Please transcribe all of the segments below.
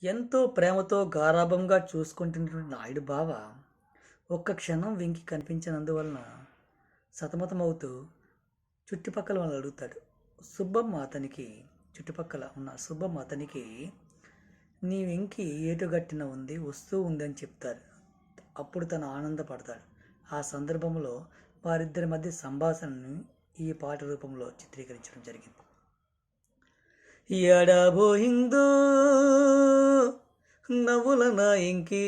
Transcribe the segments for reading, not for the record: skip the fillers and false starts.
ఎంతో ప్రేమతో గారాబంగా చూసుకుంటున్నటువంటి నాయుడు బావ ఒక్క క్షణం వెంకి కనిపించినందువలన సతమతమవుతూ చుట్టుపక్కల వాళ్ళని అడుగుతాడు. సుబ్బమ్మ అతనికి చుట్టుపక్కల ఉన్న సుబ్బమ్మ అతనికి నీ వెంకి ఏటుగట్టిన ఉంది వస్తూ ఉందని చెప్తారు. అప్పుడు తను ఆనందపడతాడు. ఆ సందర్భంలో వారిద్దరి మధ్య సంభాషణను ఈ పాట రూపంలో చిత్రీకరించడం జరిగింది. ఎడబోయిందో నవ్వుల నా ఇంకి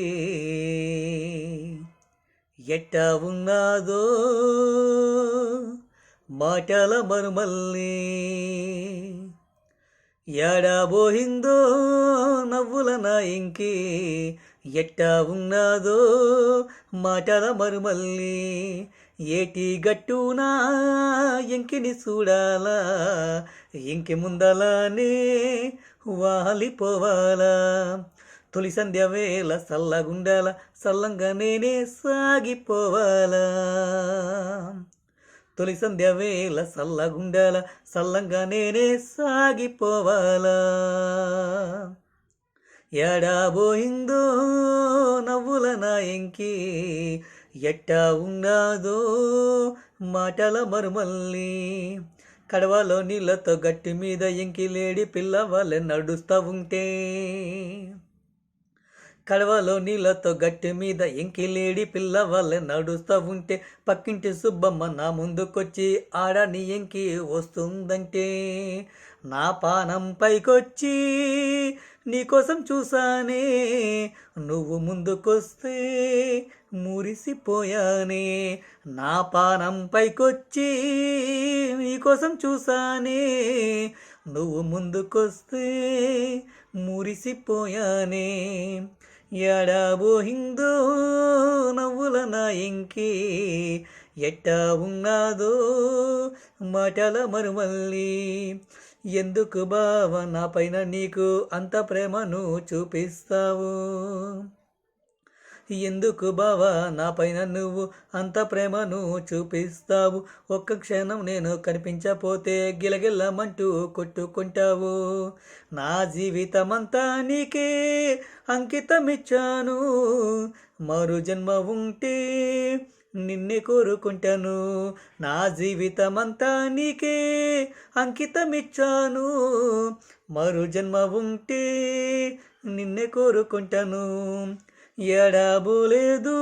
ఎట్టా ఉన్నాదో మాటల మరుమల్లి ఎడబోయిందో నవ్వుల నా ఇంకి ఎట్టా ఉన్నాదో మాటల మరుమల్లి ఏటి గట్టునా ఎంకిని చూడాలా ఇంకి ముందలానే వాలిపోవాలా తొలి సంధ్య వేళ సల్లగుండాల సల్లంగా నేనే సాగిపోవాలా తొలి సంధ్య వేళ సల్లగుండాల సల్లంగా నేనే సాగిపోవాలా ఎడబోయిందో నవ్వుల నా ఎంకి ఎట్టా ఉన్నాదో మాటల మరుమల్లి కడవలో నీళ్ళతో గట్టి మీద ఎంకి లేడి పిల్లవాళ్ళ నడుస్తూ ఉంటే కడవలో నీళ్ళతో గట్టి మీద ఎంకి లేడి పిల్లవాళ్ళ నడుస్తూ ఉంటే పక్కింటి సుబ్బమ్మ నా ముందుకొచ్చి ఆడ నీ ఎంకి వస్తుందంటే నా పానం పైకొచ్చి నీకోసం చూసానే నువ్వు ముందుకొస్తే మురిసిపోయానే నా పానం పైకొచ్చి నీకోసం చూసానే నువ్వు ముందుకొస్తే మురిసిపోయానే ఎడబోయిందో నవ్వుల నా ఇంకి ఎట్టా ఉన్నాదో మాటల మరుమల్లి ఎందుకు బావ నా పైన నీకు అంత ప్రేమను చూపిస్తావు ఎందుకు బావా నా పైన నువ్వు అంత ప్రేమను చూపిస్తావు ఒక్క క్షణం నేను కనిపించపోతే గిలగిల్లమంటూ కొట్టుకుంటావు నా జీవితమంతా నీకే అంకితమిచ్చాను మరు జన్మ ఉంటే నిన్నే కోరుకుంటాను నా జీవితమంతా నీకే అంకితమిచ్చాను మరు జన్మ ఉంటే నిన్నే కోరుకుంటాను ఎడబోలేదు